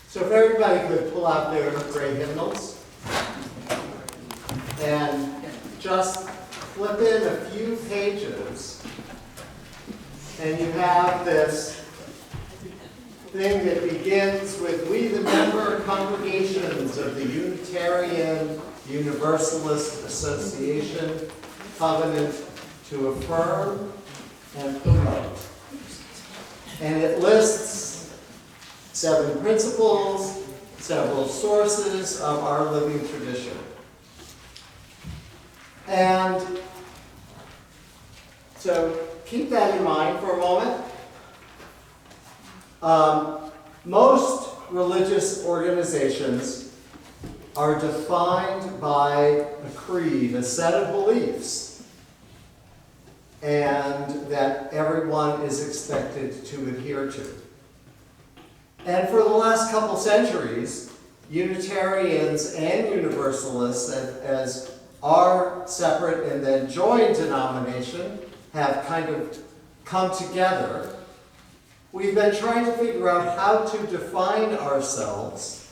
So if everybody could pull out their gray hymnals and just flip in a few pages, and you have this thing that begins with, "We, the member congregations of the Unitarian Universalist Association, covenant to affirm and promote." And it lists 7 principles, several sources of our living tradition. And so keep that in mind for a moment. Most religious organizations are defined by a creed, a set of beliefs, and that everyone is expected to adhere to. And for the last couple centuries, Unitarians and Universalists, as our separate and then joined denomination, have kind of come together. We've been trying to figure out how to define ourselves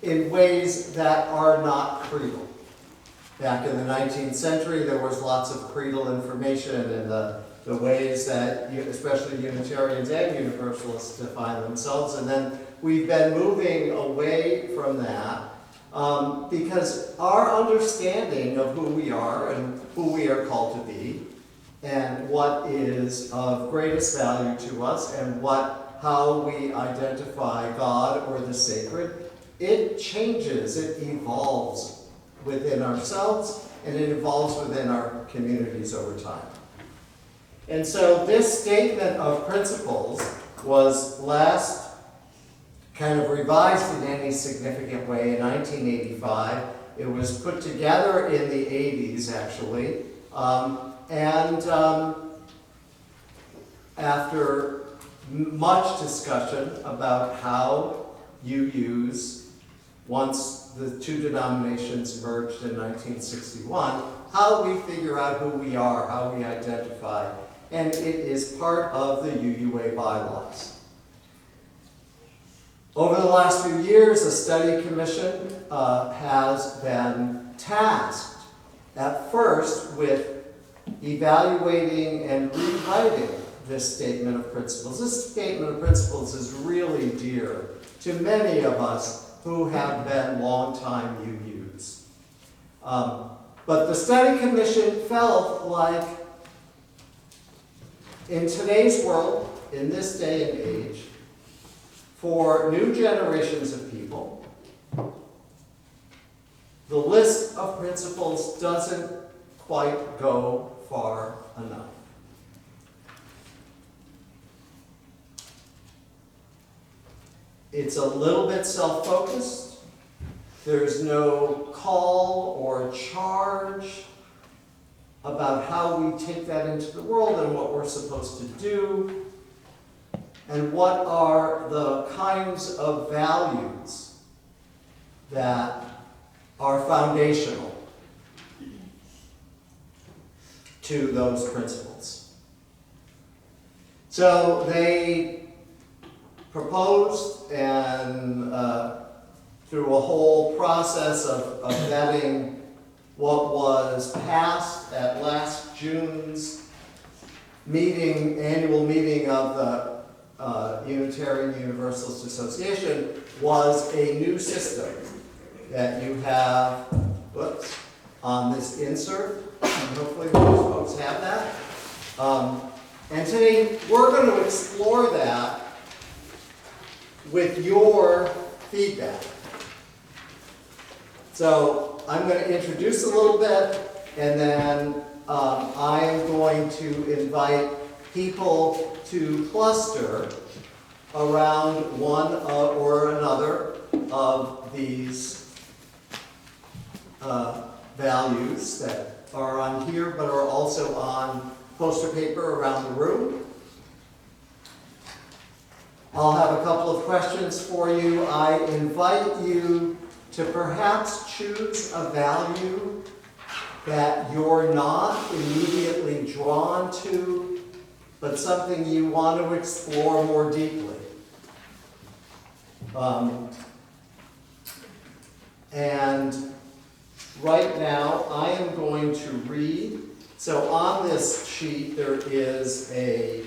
in ways that are not creedal. Back in the 19th century, there was lots of creedal information in the ways that especially Unitarians and Universalists define themselves. And then we've been moving away from that because our understanding of who we are and who we are called to be and what is of greatest value to us and how we identify God or the sacred, it changes, it evolves within ourselves, and it evolves within our communities over time. And so this statement of principles was last kind of revised in any significant way in 1985. It was put together in the 80s, actually. After much discussion about how you use, once the two denominations merged in 1961, how we figure out who we are, how we identify, and it is part of the UUA bylaws. Over the last few years, a study commission has been tasked at first with evaluating and rewriting this statement of principles. This statement of principles is really dear to many of us who have been longtime UUs. But the study commission felt like in today's world, in this day and age, for new generations of people, the list of principles doesn't quite go far enough. It's a little bit self-focused. There's no call or charge about how we take that into the world and what we're supposed to do, and what are the kinds of values that are foundational to those principles. So they proposed, and through a whole process of vetting what was passed at last June's annual meeting of the Unitarian Universalist Association, was a new system that you have on this insert, and hopefully most folks have that. And today we're going to explore that with your feedback. So I'm going to introduce a little bit, and then I am going to invite people to cluster around one or another of these values that are on here, but are also on poster paper around the room. I'll have a couple of questions for you. I invite you to perhaps choose a value that you're not immediately drawn to, but something you want to explore more deeply. And right now, I am going to read. So on this sheet, there is a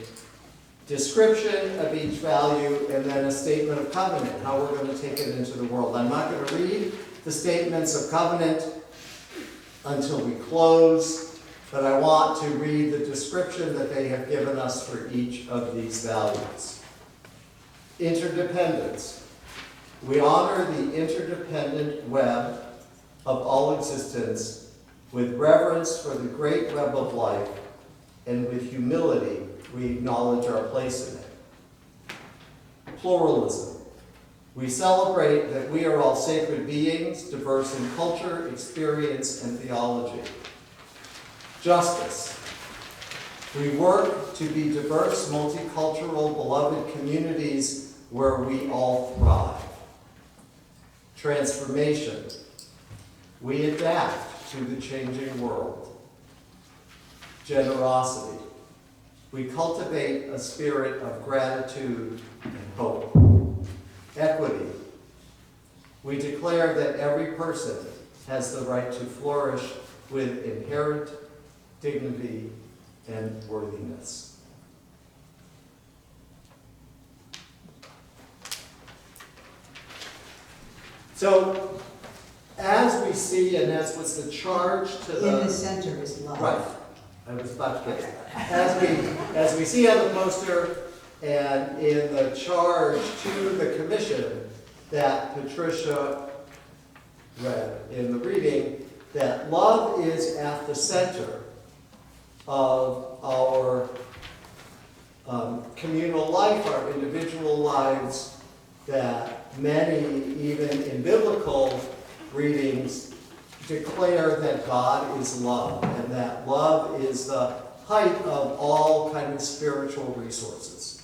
description of each value and then a statement of covenant, how we're going to take it into the world. I'm not going to read the statements of covenant until we close, but I want to read the description that they have given us for each of these values. Interdependence. We honor the interdependent web of all existence with reverence for the great web of life, and with humility we acknowledge our place in it. Pluralism. We celebrate that we are all sacred beings, diverse in culture, experience, and theology. Justice. We work to be diverse, multicultural, beloved communities where we all thrive. Transformation. We adapt to the changing world. Generosity. We cultivate a spirit of gratitude and hope. Equity. We declare that every person has the right to flourish with inherent dignity and worthiness. So, as we see, and as was the charge to the... In the center is love. Right. I was about to get that. As we see on the poster and in the charge to the commission that Patricia read in the reading, that love is at the center of our communal life, our individual lives, that many, even in biblical readings, declare that God is love, and that love is the height of all kind of spiritual resources.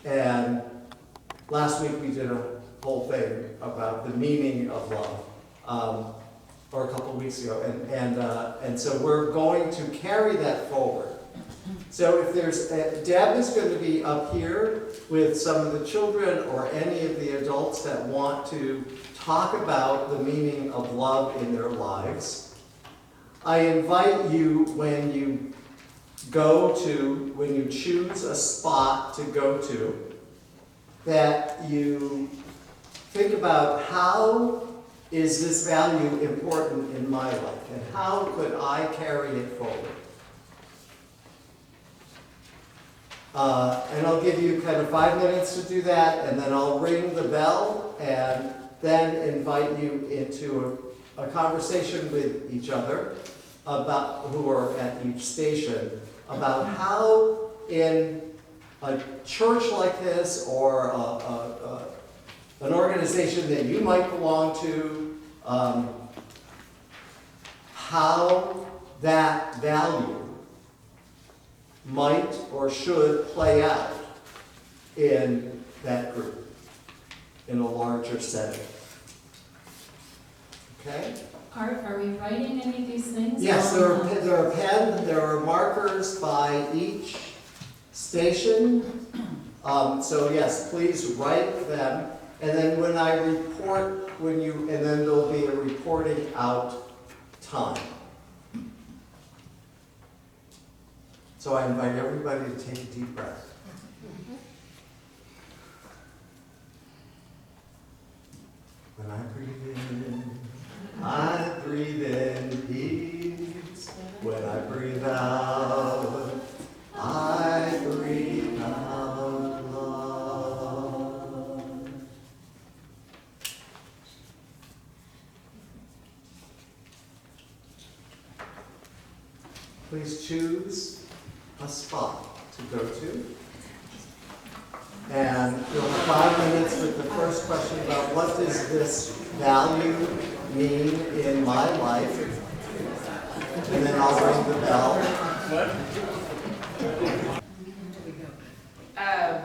And last week we did a whole thing about the meaning of love, or a couple of weeks ago, and so we're going to carry that forward. So if there's, Deb is going to be up here with some of the children or any of the adults that want to talk about the meaning of love in their lives. I invite you, when you choose a spot to go to, that you think about how is this value important in my life, and how could I carry it forward? And I'll give you kind of 5 minutes to do that, and then I'll ring the bell and then invite you into a conversation with each other about, who are at each station, about how in a church like this, or an organization that you might belong to, how that value might or should play out in that group, in a larger setting. Okay? Are we writing any of these things? Yes, there are markers by each station. So yes, please write them. And then when I report, and then there'll be a reporting out time. So I invite everybody to take a deep breath. When I breathe in peace. When I breathe out, I breathe out love. Please choose a spot to go to. And you'll have 5 minutes with the first question about what does this value mean in my life? And then I'll ring the bell.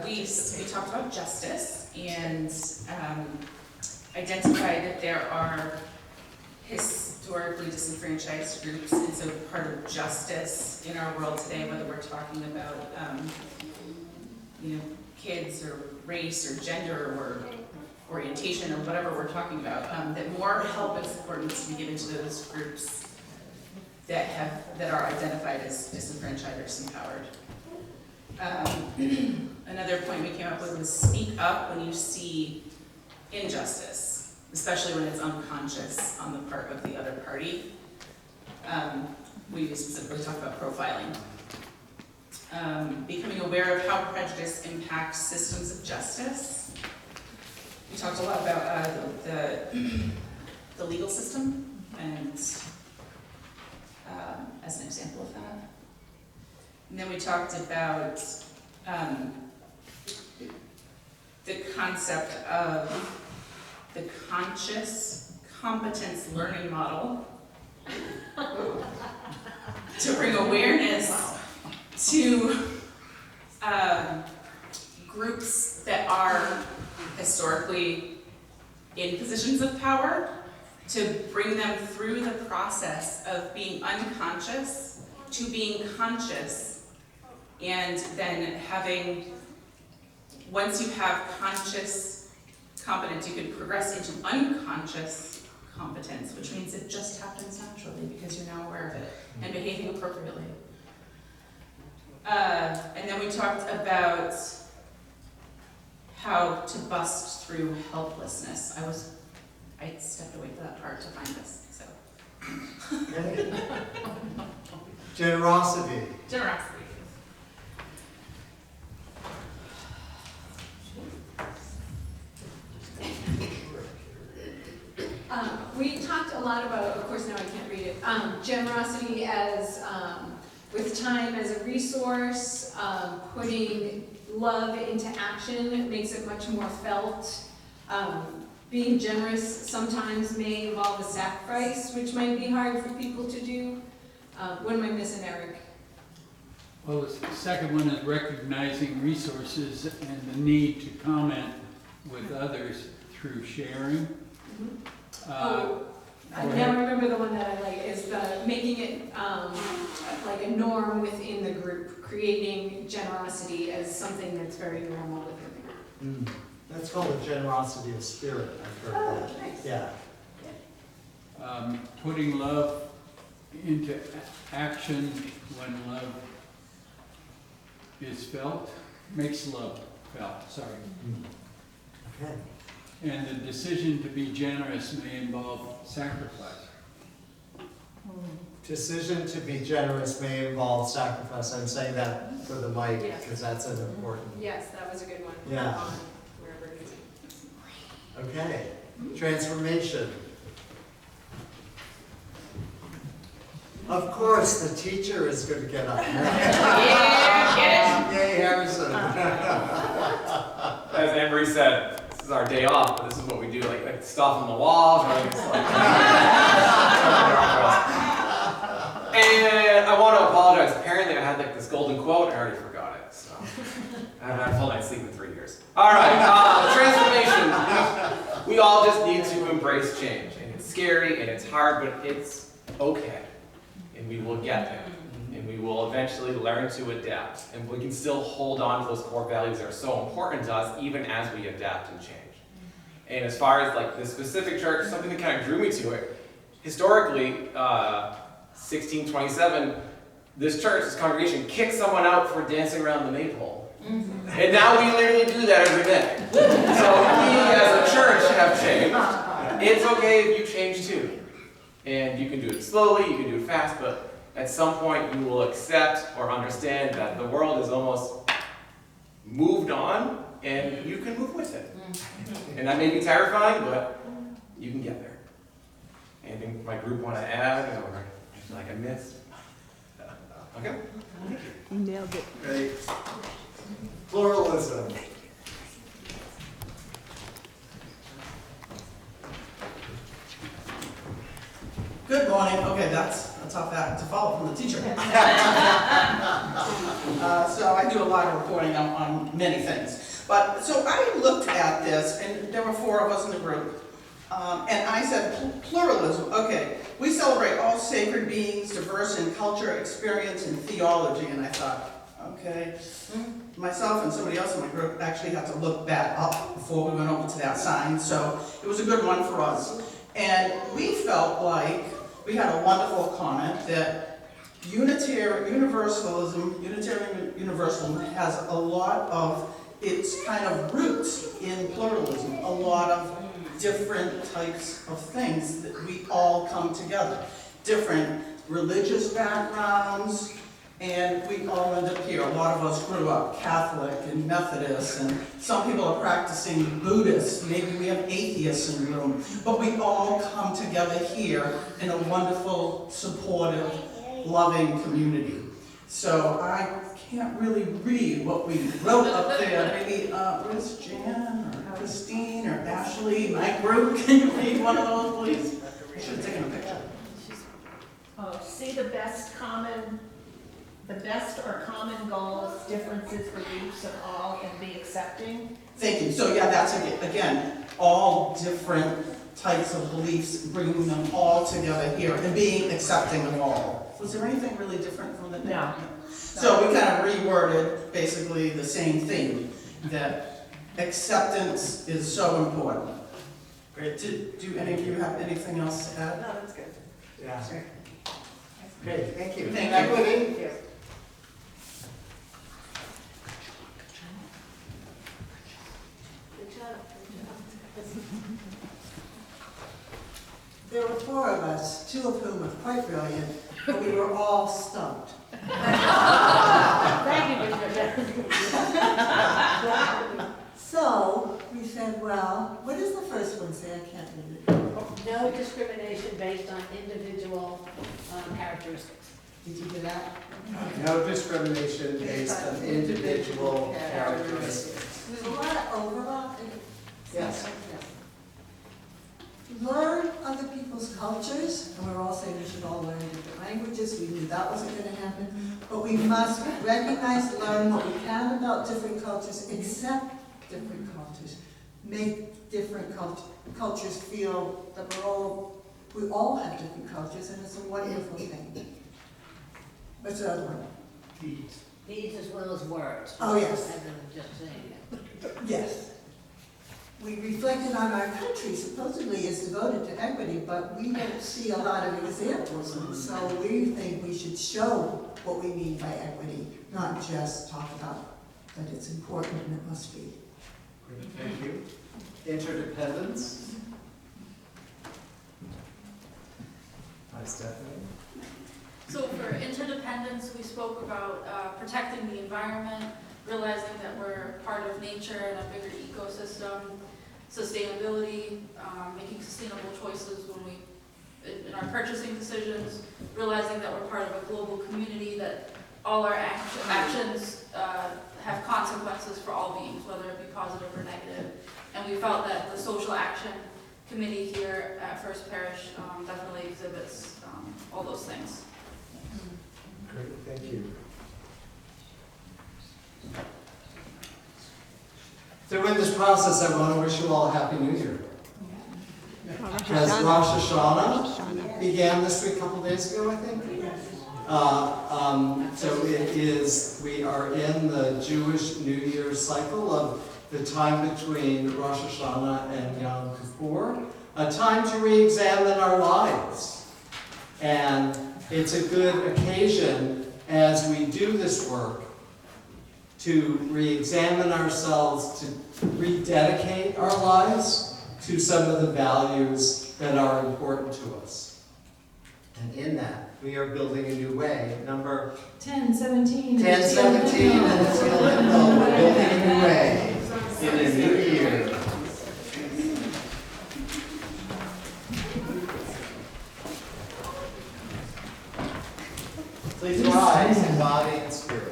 We talked about justice and identified that there are historically disenfranchised groups, and so part of justice in our world today, whether we're talking about kids or race or gender orientation or whatever we're talking about, that more help and support needs to be given to those groups that are identified as disenfranchised or disempowered. Another point we came up with was speak up when you see injustice, especially when it's unconscious on the part of the other party. We specifically talked about profiling. Becoming aware of how prejudice impacts systems of justice. We talked a lot about the legal system, and as an example of that. And then we talked about the concept of the conscious competence learning model to bring awareness to groups that are historically in positions of power, to bring them through the process of being unconscious to being conscious, and then having, once you have conscious competence, you can progress into unconscious competence, which means it just happens naturally because you're now aware of it and behaving appropriately. And then we talked about how to bust through helplessness. I stepped away from that part to find this, so. Generosity. Generosity. We talked a lot about, of course now I can't read it, generosity as, with time as a resource, putting love into action makes it much more felt. Being generous sometimes may involve a sacrifice, which might be hard for people to do. What am I missing, Eric? Well, the second one is recognizing resources and the need to comment with others through sharing. I now remember the one that I like, is the making it like a norm within the group, creating generosity as something that's very normal within the group. That's called a generosity of spirit, I've heard that. Nice. Yeah. Putting love into action when love is felt, makes love felt, sorry. Okay. And the decision to be generous may involve sacrifice. Decision to be generous may involve sacrifice. I'm saying that for the mic Yeah. because that's an important. Yes, that was a good one. Yeah. On wherever it is. Okay. Transformation. Of course, the teacher is going to get up. Yeah, get Yay, Harrison. As Emery said, this is our day off, but this is what we do, like stuff on the walls, right? It's like, and I want to apologize. Apparently I had like this golden quote, I already forgot it, so I haven't had a full night's sleep in 3 years. All right, transformation. We all just need to embrace change, and it's scary and it's hard, but it's okay, and we will get there. And we will eventually learn to adapt. And we can still hold on to those core values that are so important to us, even as we adapt and change. And as far as like the specific church, something that kind of drew me to it, historically, 1627, this church, this congregation, kicked someone out for dancing around the maypole. And now we literally do that every day. So we as a church have changed. It's okay if you change too. And you can do it slowly, you can do it fast, but at some point you will accept or understand that the world is almost moved on and you can move with it. And that may be terrifying, but you can get there. Anything my group want to add or like I missed? Okay? You nailed it. Great. Pluralism. Good morning. Okay, that's a tough act to follow from the teacher. So I do a lot of reporting on many things. But so I looked at this, and there were 4 of us in the group, and I said pluralism. Okay, we celebrate all sacred beings, diverse in culture, experience, and theology. And I thought, Okay, myself and somebody else in my group actually had to look that up before we went over to that sign, so it was a good one for us. And we felt like we had a wonderful comment that Unitarian Universalism has a lot of its kind of roots in pluralism, a lot of different types of things that we all come together, different religious backgrounds, and we all end up here. A lot of us grew up Catholic and Methodist, and some people are practicing Buddhist. Maybe we have atheists in the room, but we all come together here in a wonderful, supportive, loving community. So I can't really read what we wrote up there. Maybe, where's Jan or Christine or Ashley, my group? Can you read one of those, please? I should have taken a picture. See the best or common goals, differences, beliefs of all, and be accepting. Thank you. So yeah, that's again, all different types of beliefs, bringing them all together here and being accepting of all. Was there anything really different from the? No. So we kind of reworded basically the same thing, that acceptance is so important. Great. Do any of you have anything else to add? No, that's good. Yeah. Great, thank you. Thank you. Equity? There were 4 of us, 2 of whom were quite brilliant, but we were all stumped. Thank you, Mr. So we said, well, what does the first one say? I can't read it. No discrimination based on individual characteristics. Did you do that? No discrimination based on individual characteristics. There's a lot of overlap. Yes. Learn other people's cultures, and we're all saying we should all learn different languages. We knew that wasn't going to happen. But we must recognize, learn what we can about different cultures, accept different cultures, make different cultures feel that we all have different cultures, and it's a wonderful thing. What's the other one? Deeds as well as words. Oh, yes. Rather than just saying it. Yes. We reflected on our country, supposedly is devoted to equity, but we don't see a lot of examples, and so we think we should show what we mean by equity, not just talk about that it's important and it must be. Great, thank you. Interdependence? Hi, Stephanie. So for interdependence, we spoke about protecting the environment, realizing that we're part of nature and a bigger ecosystem, sustainability, making sustainable choices when in our purchasing decisions, realizing that we're part of a global community, that all our actions have consequences for all beings, whether it be positive or negative. And we felt that the social action committee here at First Parish definitely exhibits all those things. Great, thank you. So in this process, I want to wish you all a Happy New Year. As Rosh Hashanah began this week, a couple days ago, I think. So we are in the Jewish New Year cycle of the time between Rosh Hashanah and Yom Kippur, a time to re-examine our lives. And it's a good occasion as we do this work to re-examine ourselves, to rededicate our lives to some of the values that are important to us. And in that, we are building a new way. Number 1017. 1017, and it's still in the we're building a new way in a new year. Please rise in body and spirit.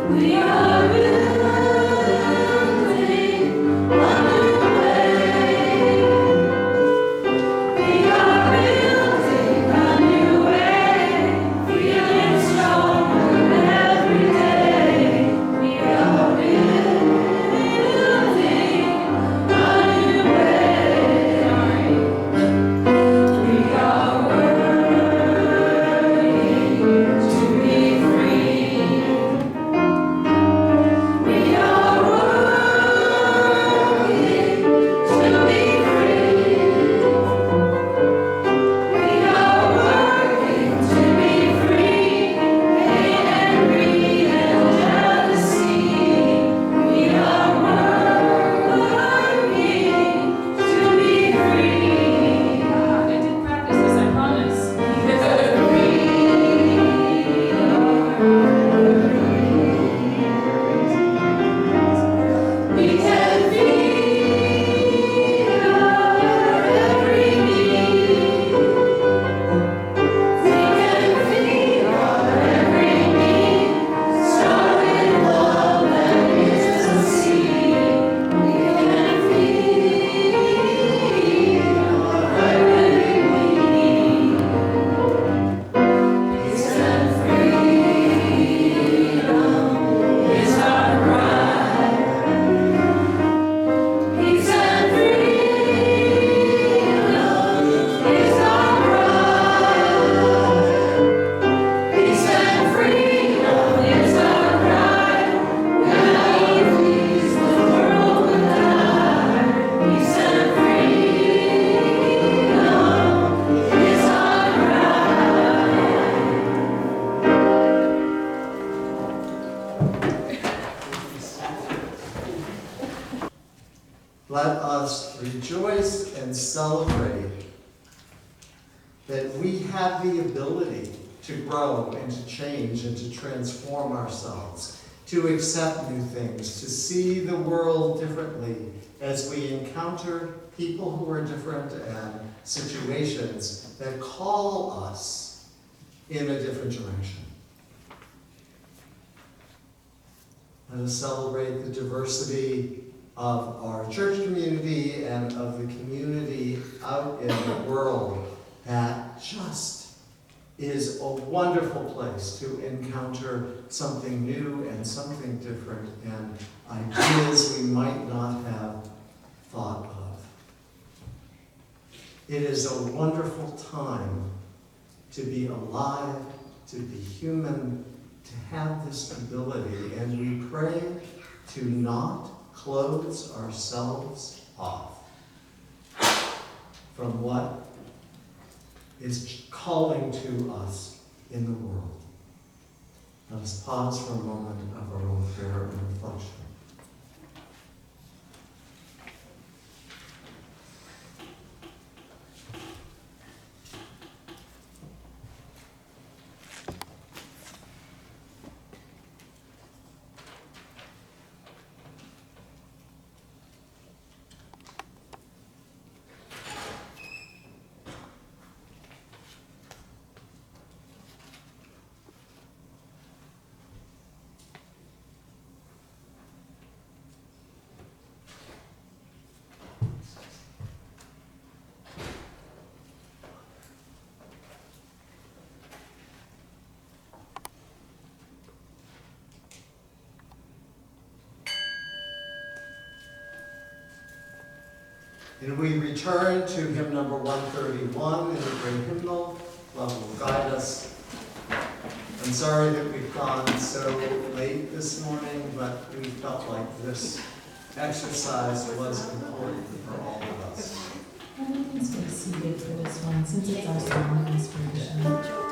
We are building let us rejoice and celebrate that we have the ability to grow and to change and to transform ourselves, to accept new things, to see the world differently as we encounter people who are different and situations that call us in a different direction. Let us celebrate the diversity of our church community and of the community out in the world that just is a wonderful place to encounter something new and something different and ideas we might not have thought of. It is a wonderful time to be alive, to be human, to have this ability, and we pray to not close ourselves off from what is calling to us in the world. Let us pause for a moment of our own prayer and reflection. And we return to hymn number 131 in the great hymnal. Love will guide us. I'm sorry that we've gone so late this morning, but we felt like this exercise was important for all of us. Everyone's going to be seated for this one, since it's our song inspiration.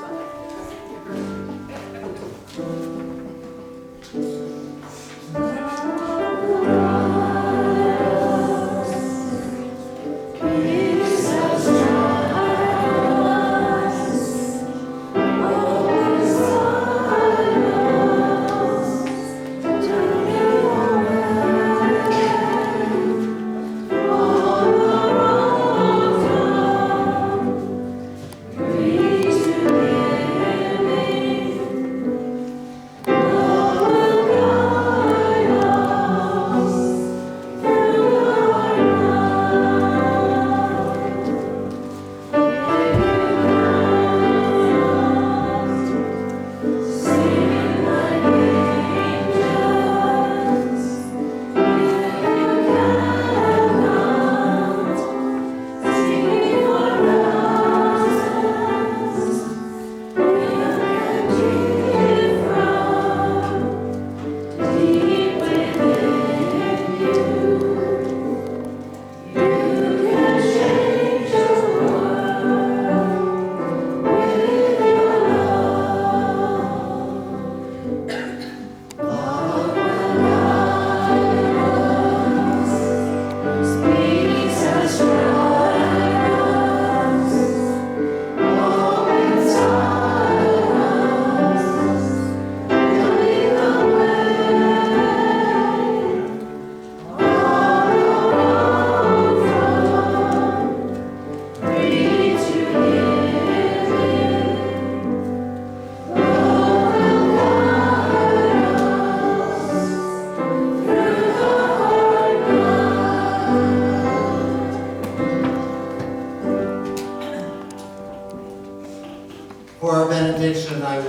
For our benediction, I will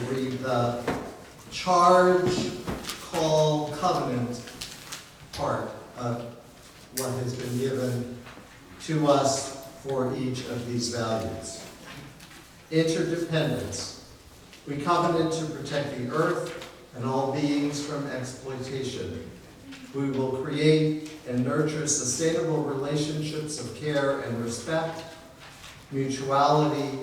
read the charge, call, covenant part of what has been given to us for each of these values. Interdependence. We covenant to protect the earth and all beings from exploitation. We will create and nurture sustainable relationships of care and respect, mutuality,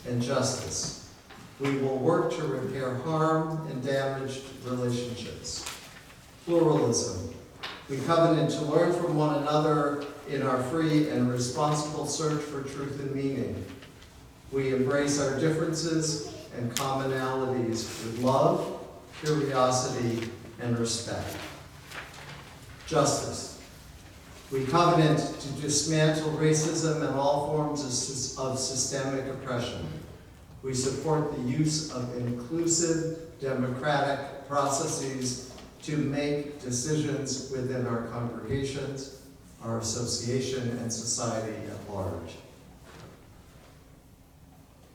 and justice. We will work to repair harm and damaged relationships. Pluralism. We covenant to learn from one another in our free and responsible search for truth and meaning. We embrace our differences and commonalities with love, curiosity, and respect. Justice. We covenant to dismantle racism and all forms of systemic oppression. We support the use of inclusive, democratic processes to make decisions within our congregations, our association, and society at large.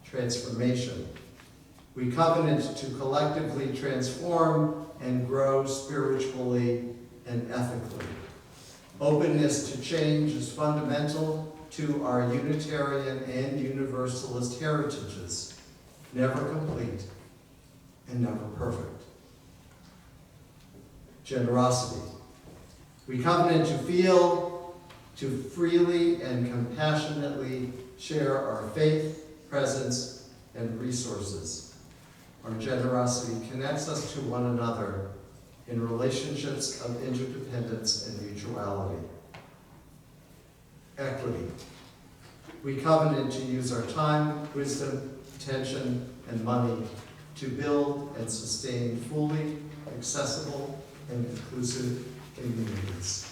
Transformation. We covenant to collectively transform and grow spiritually and ethically. Openness to change is fundamental to our Unitarian and Universalist heritages, never complete and never perfect. Generosity. We covenant to feel, to freely and compassionately share our faith, presence, and resources. Our generosity connects us to one another in relationships of interdependence and mutuality. Equity. We covenant to use our time, wisdom, attention, and money to build and sustain fully accessible and inclusive communities.